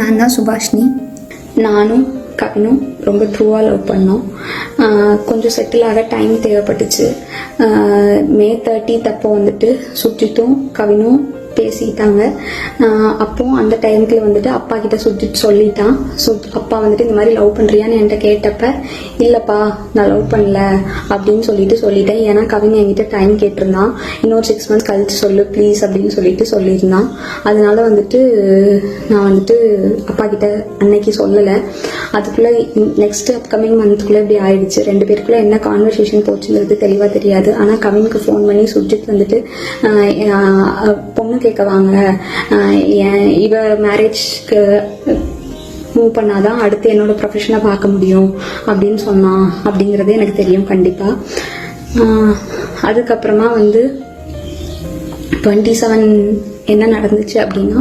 நான் தான் சுபாஷினி. நானும் கவினும் ரொம்ப ட்ரூவாக லவ் பண்ணோம். கொஞ்சம் செட்டில் ஆக டைம் தேவைப்பட்டுச்சு. மே 30 அப்போ வந்துட்டு சுஜித்தும் கவினும் பேசிக்கிட்டாங்க. அப்போ அந்த டைமுக்குள்ள வந்துட்டு அப்பா கிட்ட சுஜித் சொல்லிட்டான். அப்பா வந்துட்டு இந்த மாதிரி லவ் பண்ணுறியான்னு என்கிட்ட கேட்டப்ப இல்லைப்பா நான் லவ் பண்ணல அப்படின்னு சொல்லிட்டேன். ஏன்னா கவின் என்கிட்ட டைம் கேட்டிருந்தான். இன்னொரு 6 months கழிச்சு சொல்லு ப்ளீஸ் அப்படின்னு சொல்லியிருந்தான். அதனால வந்துட்டு நான் வந்துட்டு அப்பா கிட்ட அன்னைக்கு சொல்லலை. அதுக்குள்ளே நெக்ஸ்ட் அப்கமிங் மந்த்துக்குள்ளே இப்படி ஆயிடுச்சு. 2 பேருக்குள்ளே என்ன கான்வர்சேஷன் போச்சுங்கிறது தெளிவாக தெரியாது. ஆனால் கவினுக்கு ஃபோன் பண்ணி சுஜித் வந்துட்டு பொண்ணு கேட்க வாங்க, இவ மேரேஜ்க்கு மூவ் பண்ணாதான் அடுத்து என்னோட ப்ரொஃபஷனை பார்க்க முடியும் அப்படின்னு சொன்னான் அப்படிங்கிறது எனக்கு தெரியும் கண்டிப்பாக. அதுக்கப்புறமா வந்து 27 என்ன நடந்துச்சு அப்படின்னா,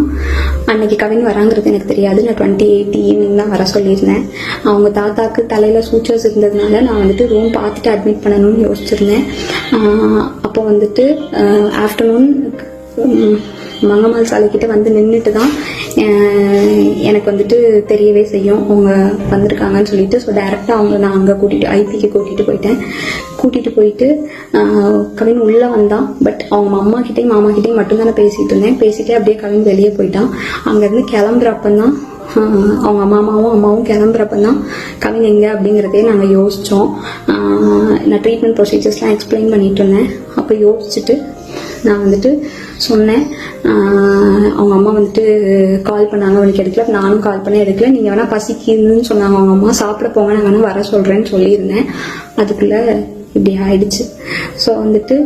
அன்னைக்கு கவின் வராங்கிறது எனக்கு தெரியாது. நான் 28 ஈவினிங் தான் வர சொல்லியிருந்தேன். அவங்க தாத்தாக்கு தலையில் சூச்சர்ஸ் இருந்ததுனால நான் வந்துட்டு ரூம் பார்த்துட்டு அட்மிட் பண்ணணும்னு யோசிச்சிருந்தேன். அப்போ வந்துட்டு ஆஃப்டர்நூன் மங்கம்மாள் சாலைக்கிட்ட வந்து நின்றுட்டு தான் எனக்கு வந்துட்டு தெரியவே செய்யும் அவங்க வந்திருக்காங்கன்னு சொல்லிட்டு. ஸோ டைரெக்டாக நான் அங்கே ஐபிக்கு கூட்டிகிட்டு போயிட்டு கவின் உள்ளே வந்தான். பட் அவங்க மாமா கிட்டேயும் மட்டும்தான் நான் பேசிகிட்டு இருந்தேன். பேசிட்டே அப்படியே கவின் வெளியே போயிட்டான். அங்கேருந்து கிளம்புறப்பந்தான் அவங்க அம்மாவும் கிளம்புறப்பந்தான் கவின் எங்கே அப்படிங்கிறதே நாங்கள் யோசித்தோம். நான் ட்ரீட்மெண்ட் ப்ரொசீஜர்ஸ்லாம் எக்ஸ்பிளைன் பண்ணிட்டு இருந்தேன். அப்போ யோசிச்சுட்டு நான் வந்துட்டு சொன்னேன். அவங்க அம்மா வந்துட்டு கால் பண்ணாங்க, அவனுக்கு எடுக்கல. நானும் கால் பண்ணி எடுக்கல. நீங்கள் வேணால் பசிக்குதுன்னு சொன்னாங்க அவங்க அம்மா, சாப்பிட போங்க நான் வேணால் வர சொல்கிறேன்னு சொல்லியிருந்தேன். அதுக்குள்ளே இப்படி ஆயிடுச்சு. ஸோ வந்துட்டு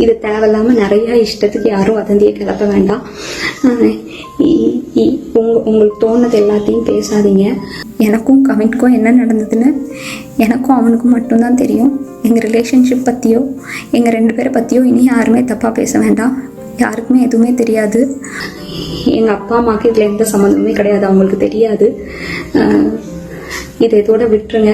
இது தேவையில்லாமல் நிறையா இஷ்டத்துக்கு யாரும் வதந்தியை கிளப்ப வேண்டாம். உங்களுக்கு தோணுது எல்லாத்தையும் பேசாதீங்க. எனக்கும் கவினுக்கும் என்ன நடந்ததுன்னு எனக்கும் அவனுக்கும் மட்டும்தான் தெரியும். எங்கள் ரிலேஷன்ஷிப் பற்றியோ எங்கள் 2 பேரை பற்றியோ இனி யாருமே தப்பாக பேச வேண்டாம். யாருக்குமே எதுவுமே தெரியாது. எங்கள் அப்பா அம்மாவுக்கு இதில் எந்த சம்மந்தமுமே கிடையாது, அவங்களுக்கு தெரியாது. இதை இதோட விட்டுருங்க.